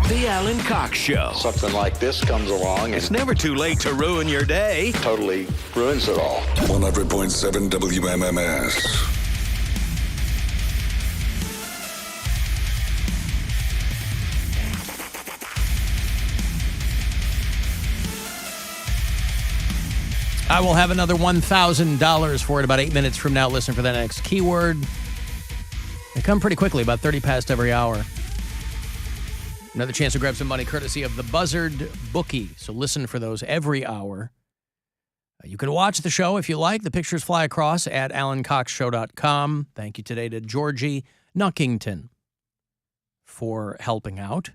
The Alan Cox Show. Something like this comes along It's and never too late to ruin your day. totally ruins it all. 100.7 WMMS. I will have another $1,000 for it about 8 minutes from now. Listen for that next keyword. They come pretty quickly, about 30 past every hour. Another chance to grab some money courtesy of the Buzzard Bookie. So listen for those every hour. You can watch the show if you like. The pictures fly across at alancoxshow.com. Thank you today to Georgie Nuckington for helping out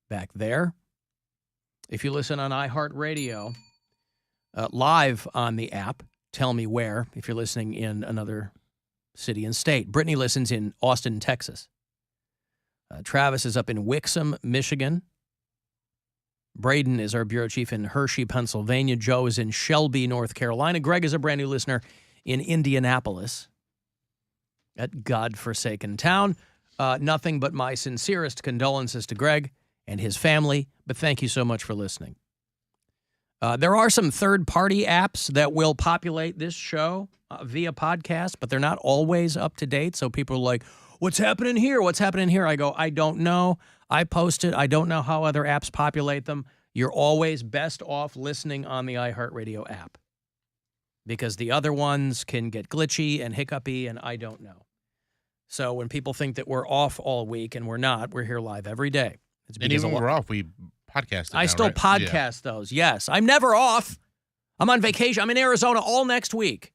back there. If you listen on iHeartRadio, live on the app, tell me where, if you're listening in another city and state. Brittany listens in Austin, Texas. Travis is up in Wixom, Michigan. Braden is our bureau chief in Hershey, Pennsylvania. Joe is in Shelby, North Carolina. Greg is a brand new listener in Indianapolis, that godforsaken town. Nothing but my sincerest condolences to Greg and his family, but thank you so much for listening. There are some third-party apps that will populate this show via podcast, but they're not always up to date. So people are like, what's happening here? What's happening here? I go, I don't know. I post it. I don't know how other apps populate them. You're always best off listening on the iHeartRadio app because the other ones can get glitchy and hiccupy, and I don't know. So when people think that we're off all week and we're not, we're here live every day. It's and even when we're off, we podcast it I now, still right? podcast those, yes. I'm never off. I'm on vacation. I'm in Arizona all next week.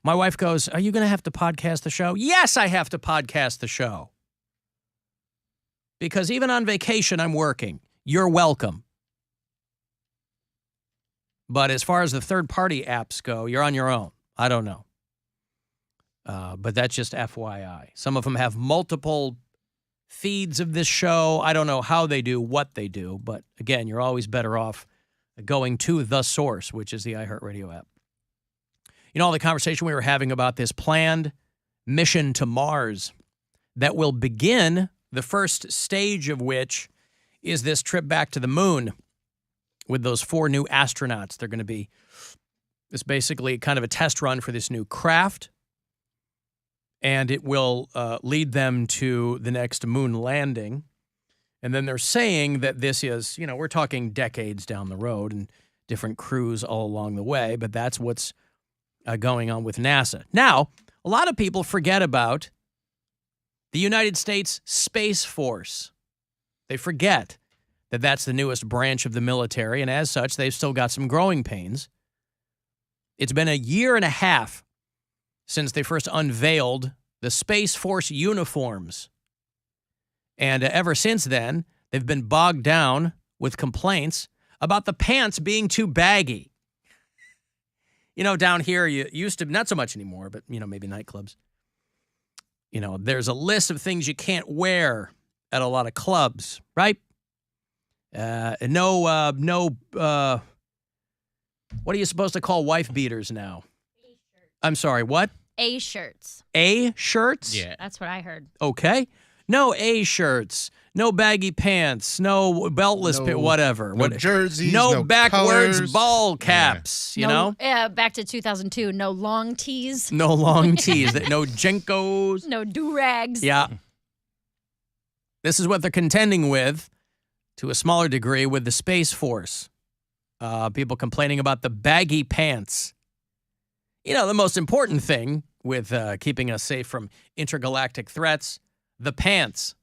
My wife goes, are you going to have to podcast the show? Yes, I have to podcast the show. Because even on vacation, I'm working. You're welcome. But as far as the third-party apps go, you're on your own. I don't know. But that's just FYI. Some of them have multiple feeds of this show. I don't know how they do what they do. But again, you're always better off going to the source, which is the iHeartRadio app. You know, all the conversation we were having about this planned mission to Mars that will begin, the first stage of which is this trip back to the moon with those 4 new astronauts. They're going to be, it's basically kind of a test run for this new craft, and it will lead them to the next moon landing. And then they're saying that this is, you know, we're talking decades down the road and different crews all along the way, but that's what's going on with NASA. Now, a lot of people forget about the United States Space Force. They forget that that's the newest branch of the military, and as such, they've still got some growing pains. It's been a year and a half since they first unveiled the Space Force uniforms. And ever since then, they've been bogged down with complaints about the pants being too baggy. You know, down here, you used to, not so much anymore, but, you know, maybe nightclubs. You know, there's a list of things you can't wear at a lot of clubs, right? No, what are you supposed to call wife beaters now? I'm sorry, what? A shirts. A shirts? Yeah. That's what I heard. Okay. No A shirts. No baggy pants. No beltless, whatever. No jerseys. No backwards colors. ball caps, you know? Back to 2002. No long tees. No long tees. No Jenkos. No do-rags. Yeah. This is what they're contending with, to a smaller degree, with the Space Force. People complaining about the baggy pants. You know, the most important thing with keeping us safe from intergalactic threats, the pants.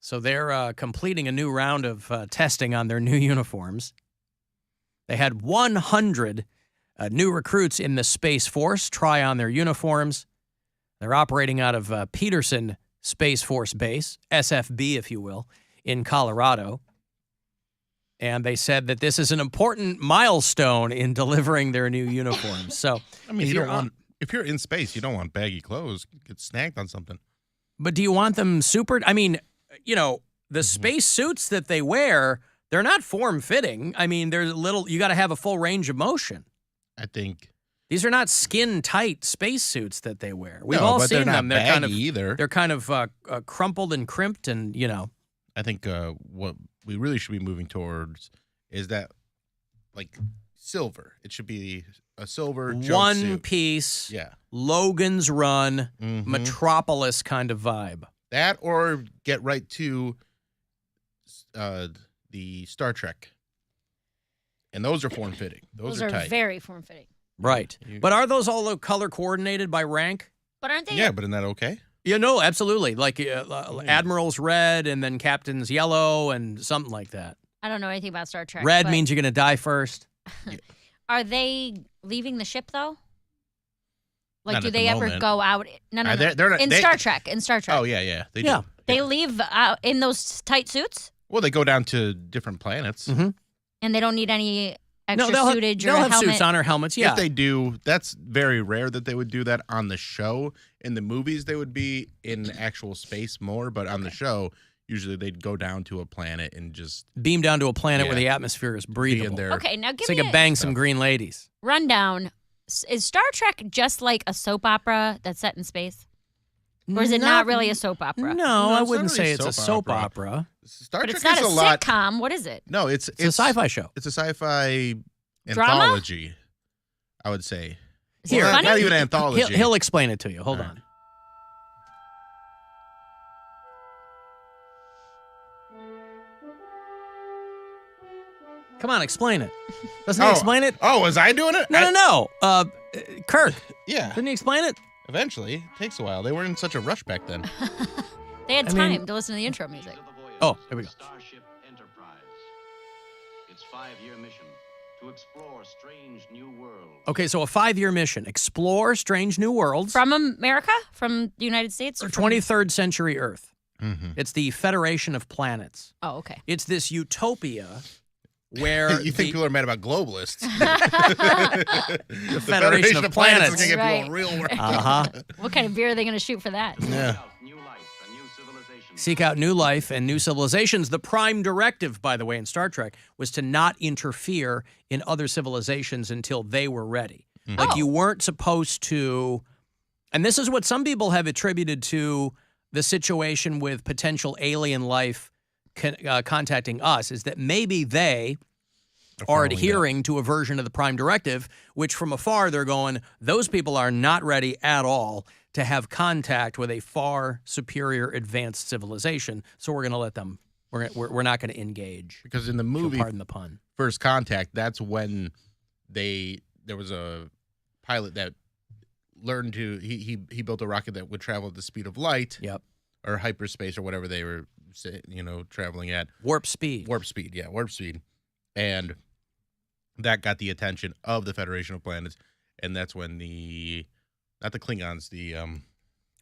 So they're completing a new round of testing on their new uniforms. They had 100 new recruits in the Space Force try on their uniforms. They're operating out of Peterson Space Force Base, SFB, if you will, in Colorado. And they said that this is an important milestone in delivering their new uniforms. So, I mean, if you're in space, you don't want baggy clothes. You get snagged on something. But do you want them super? I mean, you know, the space suits that they wear, they're not form-fitting. I mean, they're you got to have a full range of motion. I think. These are not skin-tight space suits that they wear. We've No, all but seen they're not them. They're baggy kind of either. They're kind of crumpled and crimped and, you know. I think what we really should be moving towards is that, like, silver. It should be a silver One jumpsuit. Piece, Yeah. Logan's Run, Mhm. Metropolis kind of vibe. That or get right to the Star Trek. And those are form-fitting. Those are tight. very form-fitting. Right. But are those all color coordinated by rank? But aren't they? Yeah, but isn't that okay? Yeah, no, absolutely. Like Admiral's red and then Captain's yellow and something like that. I don't know anything about Star Trek. Red but means you're going to die first. Are they leaving the ship though? Like, Not do at the they ever moment. go out? No. They're not, In Star Trek. Oh, yeah. They Yeah. do. They leave out in those tight suits, Well, they go down to different planets. Mhm. and they don't need any No, extra they'll suitage have, or they'll a have helmet. suits on or helmets. Yeah. If they do, that's very rare that they would do that on the show. In the movies, they would be in actual space more, but on the show, usually they'd go down to a planet and just Beam down to a planet where Yeah. the atmosphere is be in breathable. there. Okay, now give So me you can a bang some green ladies. rundown. Is Star Trek just like a soap opera that's set in space? Or is it not really a soap opera? No, I it's wouldn't not say really it's a soap soap opera. opera. Star But Trek it's not is a a lot. sitcom. What is it? No, it's It's a sci-fi show. It's a sci-fi Drama? anthology, I would say. Is Here, it funny? Not even an anthology. He'll explain it to you. Hold All right. on. Come on, explain it. Doesn't he explain it? Oh, was I doing it? No. Kirk, Yeah, didn't he explain it? eventually. It takes a while. They weren't in such a rush back then. They had I time mean- to listen to the intro music. Oh, here we go. Starship Enterprise. Its 5-year mission to explore strange new worlds. Okay, so a 5-year mission: explore strange new worlds, From America? From the United States? Or from... 23rd century Earth. Mm-hmm. It's the Federation of Planets. Oh, okay. It's this utopia where You think people are mad about globalists? the Federation of Planets. is going to get Right. people real work. Uh-huh. What kind of beer are they going to shoot for that? Yeah. New life and new civilizations. Seek out new life and new civilizations. The prime directive, by the way, in Star Trek was to not interfere in other civilizations until they were ready. Like, you weren't supposed to, and this is what some people have attributed to the situation with potential alien life contacting us, is that maybe they are following adhering to a version of the prime directive, which from afar they're going, those people are not ready at all to have contact with a far superior advanced civilization, so we're going to let them, we're not going to engage. Because in the If you'll movie pardon the pun. First Contact, that's when there was a pilot that learned to he built a rocket that would travel at the speed of light Yep. or hyperspace or whatever they were traveling at. Warp speed. Warp speed. And that got the attention of the Federation of Planets, and that's when not the Klingons, the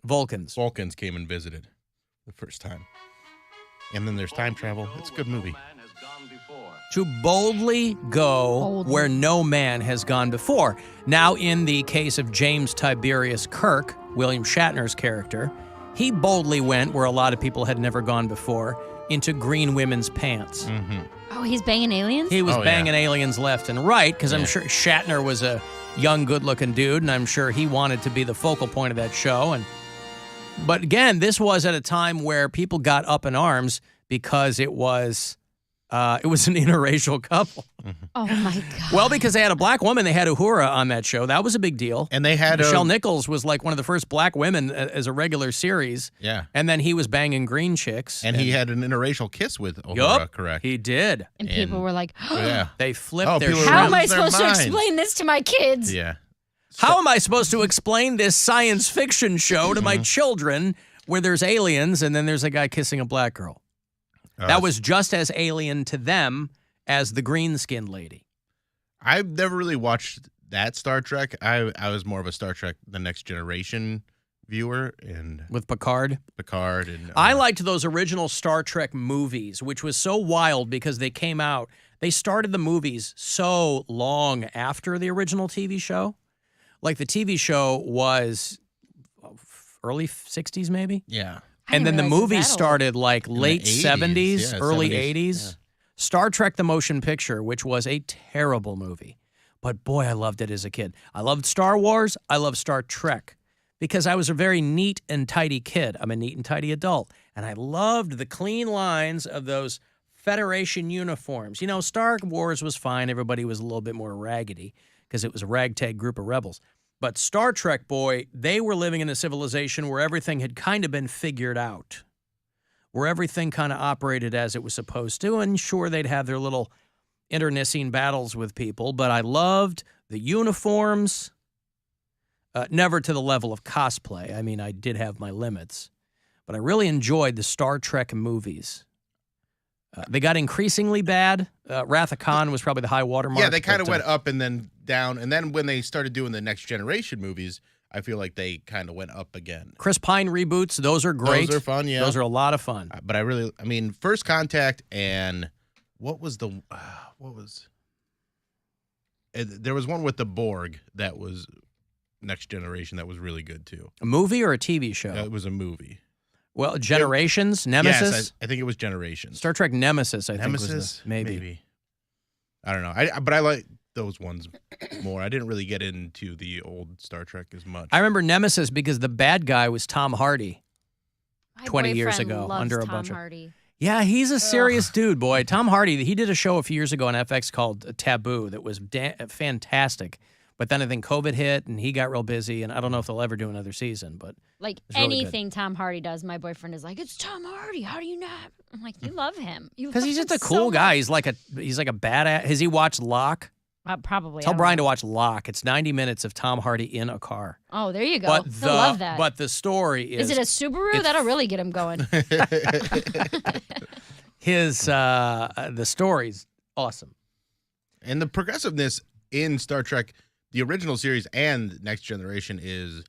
Vulcans. Vulcans came and visited the first time. And then there's time travel. It's a good movie. Man has gone before. To boldly go Boldly. where no man has gone before. Now, in the case of James Tiberius Kirk, William Shatner's character, he boldly went where a lot of people had never gone before, into green women's pants. Mm-hmm. Oh, he's banging aliens? He was Oh, yeah. banging aliens left and right, because I'm Yeah. sure Shatner was a young, good-looking dude, and I'm sure he wanted to be the focal point of that show. But again, this was at a time where people got up in arms because it was an interracial couple. Oh, my God. Well, because they had a black woman, they had Uhura on that show. That was a big deal. And they had Michelle Nichols was like one of the first black women as a regular series. Yeah. And then he was banging green chicks. And he had an interracial kiss with Uhura, Yup, correct? he did. And people and- were like, Yeah. They flipped Oh, their people shit. how am I lose their supposed to minds. explain this to my kids? Yeah. How am I supposed to explain this science fiction show to my children where there's aliens and then there's a guy kissing a black girl? That was just as alien to them as the green-skinned lady. I've never really watched that Star Trek. I was more of a Star Trek The Next Generation viewer and With Picard. Picard. And I liked those original Star Trek movies, which was so wild because they came out, they started the movies so long after the original TV show. Like the TV show was early 60s maybe? Yeah. I And then didn't the realize it was movies that old. started like the late 80s, 70s, yeah, early 70s, 80s. yeah. Star Trek the Motion Picture, which was a terrible movie. But boy, I loved it as a kid. I loved Star Wars. I loved Star Trek because I was a very neat and tidy kid. I'm a neat and tidy adult. And I loved the clean lines of those Federation uniforms. You know, Star Wars was fine. Everybody was a little bit more raggedy because it was a ragtag group of rebels. But Star Trek, boy, they were living in a civilization where everything had kind of been figured out, where everything kind of operated as it was supposed to. And sure, they'd have their little internecine battles with people, but I loved the uniforms, never to the level of cosplay. I mean, I did have my limits, but I really enjoyed the Star Trek movies. They got increasingly bad. Wrath of Khan was probably the high watermark. Yeah, they kind of went up and then down. And then when they started doing the Next Generation movies, I feel like they kind of went up again. Chris Pine reboots, those are great. Those are fun, yeah. Those are a lot of fun. But I mean, First Contact and there was one with the Borg that was Next Generation that was really good too. A movie or a TV show? It was a movie. Well, Generations, Nemesis? Yes, I think it was Generations. Star Trek Nemesis, I think Nemesis? was maybe. I don't know. But I like those ones more. I didn't really get into the old Star Trek as much. I remember Nemesis because the bad guy was Tom Hardy. My 20 years boyfriend ago, loves under a Tom bunch of- Hardy. Yeah, he's a serious dude, boy. Tom Hardy, he did a show a few years ago on FX called Taboo that was fantastic. But then I think COVID hit and he got real busy, and I don't know if they'll ever do another season. But Like it's really good. anything Tom Hardy does, my boyfriend is like, "It's Tom Hardy. How do you not?" I'm like, "You love him. Because he's just a cool guy. He's like a badass. Has he watched Locke? Probably. Tell I don't Brian know. to watch Locke. It's 90 minutes of Tom Hardy in a car. Oh, there you go. But He'll love that. But the story is Is it a Subaru? That'll really get him going. the story's awesome. And the progressiveness in Star Trek, the original series and Next Generation, is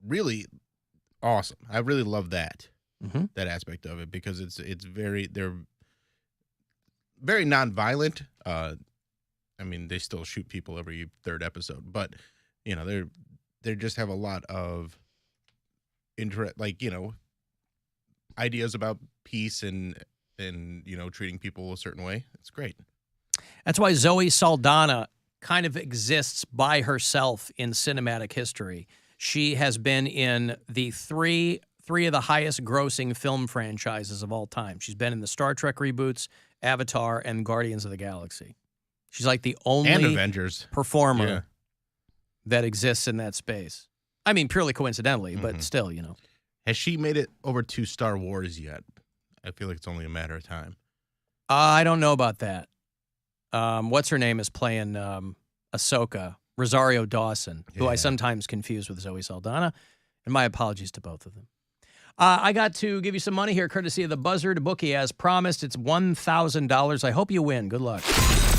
really awesome. I really love that aspect of it because they're very nonviolent. I mean, they still shoot people every third episode, but you know they just have a lot of ideas about peace and treating people a certain way. It's great. That's why Zoe Saldana kind of exists by herself in cinematic history. She has been in the three of the highest grossing film franchises of all time. She's been in the Star Trek reboots, Avatar, and Guardians of the Galaxy. She's like the only And Avengers performer that exists in that space. I mean, purely coincidentally, but still, Has she made it over to Star Wars yet? I feel like it's only a matter of time. I don't know about that. What's her name is playing Ahsoka, Rosario Dawson, who I sometimes confuse with Zoe Saldana. And my apologies to both of them. I got to give you some money here, courtesy of the Buzzard bookie. As promised, it's $1,000. I hope you win. Good luck.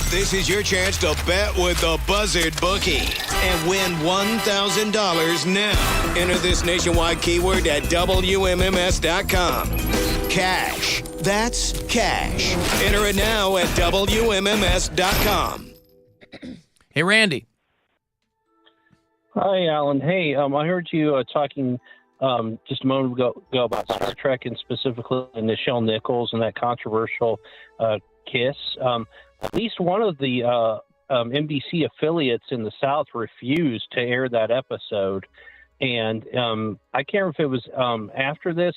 This is your chance to bet with the Buzzard Bookie and win $1,000 now. Enter this nationwide keyword at WMMS.com. Cash. That's cash. Enter it now at WMMS.com. Hey, Randy. Hi, Alan. Hey, I heard you talking just a moment ago about Star Trek and specifically Nichelle Nichols and that controversial kiss. At least one of the NBC affiliates in the South refused to air that episode. And I can't remember if it was after this.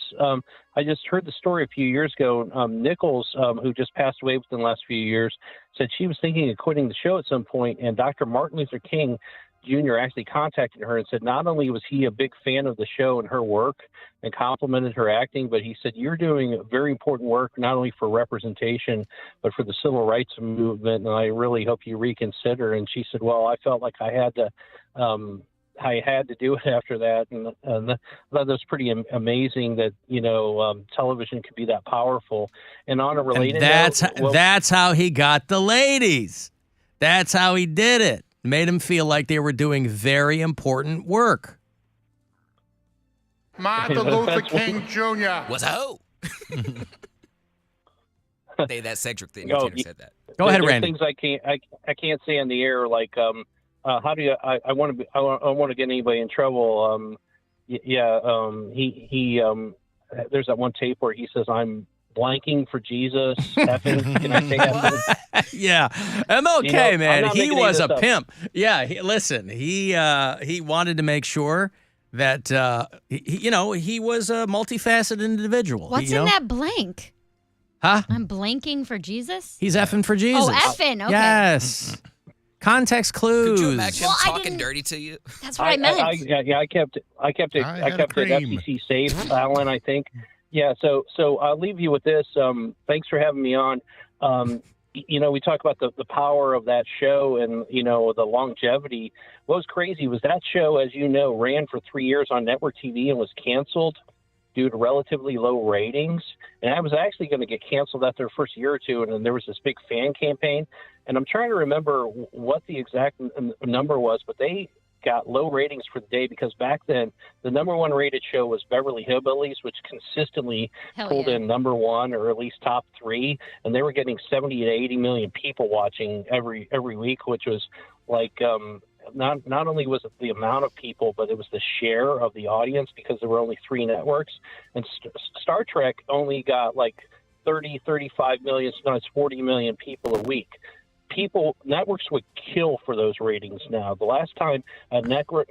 I just heard the story a few years ago. Nichols, who just passed away within the last few years, said she was thinking of quitting the show at some point, and Dr. Martin Luther King Jr. actually contacted her and said not only was he a big fan of the show and her work and complimented her acting, but he said, "You're doing very important work, not only for representation, but for the civil rights movement, and I really hope you reconsider." And she said, "Well, I felt like I had to do it after that." And I thought that was pretty amazing that, television could be that powerful. And on a related note, that's how he got the ladies. That's how he did it. Made them feel like they were doing very important work. Martin Luther King Jr. Was a hoe. Say that Cedric thing. No, Tanner said that. Go ahead, there's Randy. Things I can't say on the air, like how do you? I want to get anybody in trouble. He there's that one tape where he says, "I'm blanking for Jesus." Effing. Can I say that? Yeah, MLK, man. I'm not He making was any a of this up. pimp. Yeah, he wanted to make sure that he was a multifaceted individual. What's in that blank? Huh? I'm blanking for Jesus? He's effing for Jesus. Oh, effing. Okay. Yes. Context clues. Could you imagine him talking dirty to you? That's what I meant. I kept it FCC safe, Alan, I think. Yeah, so I'll leave you with this. Thanks for having me on. We talk about the power of that show and, the longevity. What was crazy was that show, as you know, ran for 3 years on network TV and was canceled due to relatively low ratings. And I was actually going to get canceled after the first year or two, and then there was this big fan campaign. And I'm trying to remember what the exact number was, but they got low ratings for the day because back then the number one rated show was Beverly Hillbillies, which consistently pulled in number one or at least top three, and they were getting 70 to 80 million people watching every week, which was like not only was it the amount of people, but it was the share of the audience because there were only 3 networks, and Star Trek only got like 30, 35 million, sometimes 40 million people a week. Networks would kill for those ratings now. The last time a network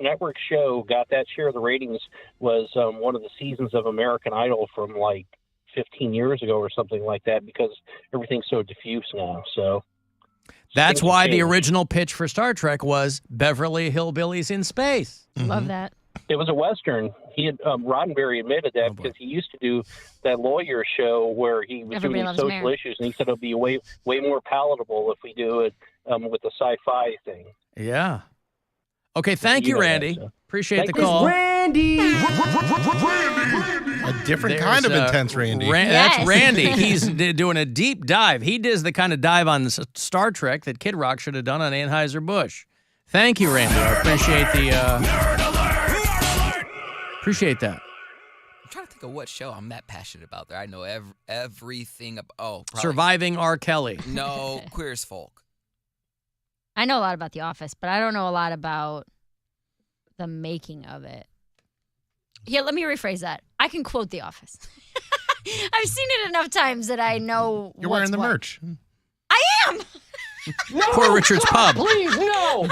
show got that share of the ratings was one of the seasons of American Idol from like 15 years ago or something like that, because everything's so diffuse now. So that's why the original pitch for Star Trek was Beverly Hillbillies in space. Love that. It was a Western. He had Roddenberry admitted that because he used to do that lawyer show where he was doing social issues, and he said it'll be way more palatable if we do it with the sci-fi thing. Yeah. Okay, thank you, Randy. Appreciate the call. Randy! A different kind of intense Randy. That's Randy. He's doing a deep dive. He does the kind of dive on Star Trek that Kid Rock should have done on Anheuser-Busch. Thank you, Randy. I appreciate appreciate that. I'm trying to think of what show I'm that passionate about there. I know everything about. Surviving R. Kelly. No, Queer as Folk. I know a lot about The Office, but I don't know a lot about the making of it. Here, let me rephrase that. I can quote The Office. I've seen it enough times that I know. You're wearing the merch. I am. No, Poor Richard's Pub. Please, no.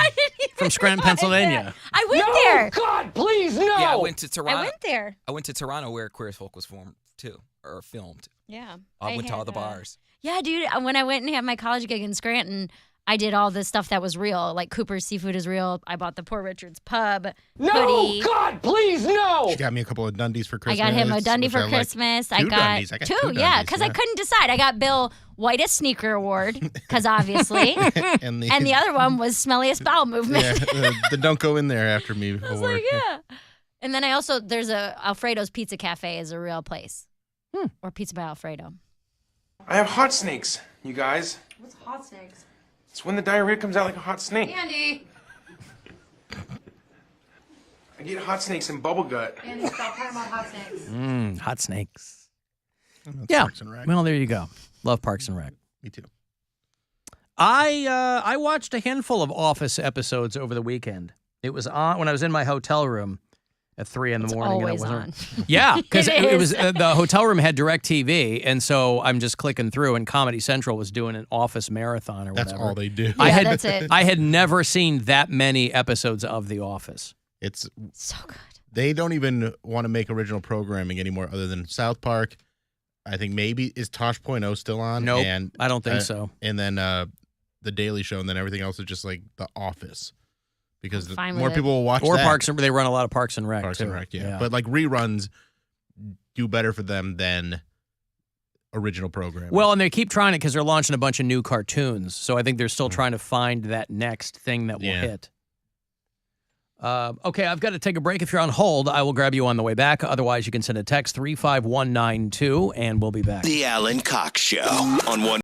From Scranton, Pennsylvania. I went there. God, please, no. Yeah, I went to Toronto. I went there. I went to Toronto where Queer as Folk was formed too, or filmed. Yeah. I went to all the bars. Yeah, dude. When I went and had my college gig in Scranton, I did all the stuff that was real. Like Cooper's Seafood is real. I bought the Poor Richard's Pub hoodie. God, please, no. She got me a couple of Dundies for Christmas. I got him a Dundee for Christmas. I got Dundies. I got two, two yeah, Dundies, because I couldn't decide. I got Bill Whitest Sneaker Award, because obviously. and the other one was Smelliest Bowel Movement. Yeah, the Don't Go In There After Me I was award. like, yeah. And then there's Alfredo's Pizza Cafe is a real place. Or Pizza by Alfredo. I have hot snakes, you guys. What's hot snakes? It's when the diarrhea comes out like a hot snake. Andy! I get hot snakes and bubble gut. Andy, stop talking about hot snakes. Hot snakes. Yeah. Parks and Rec. Well, there you go. Love Parks and Rec. Me too. I watched a handful of Office episodes over the weekend. It was on when I was in my hotel room at 3 in the morning. Always and it on. Yeah, because it was is. the hotel room had DirecTV, and so I'm just clicking through, and Comedy Central was doing an Office marathon or That's whatever. all they do. That's it. I had never seen that many episodes of The Office. It's so good. They don't even want to make original programming anymore other than South Park. I think maybe is Tosh.0 still on? Nope, and, I don't think so. And then The Daily Show, and then everything else is just like The Office. Because fine more with people will watch Or that. Parks and they run a lot of Parks and Rec Parks too. and Rec, yeah. But like reruns do better for them than original programming. Well, and they keep trying it because they're launching a bunch of new cartoons. So I think they're still trying to find that next thing that will hit. Okay, I've got to take a break. If you're on hold, I will grab you on the way back. Otherwise, you can send a text 35192, and we'll be back. The Alan Cox Show on one.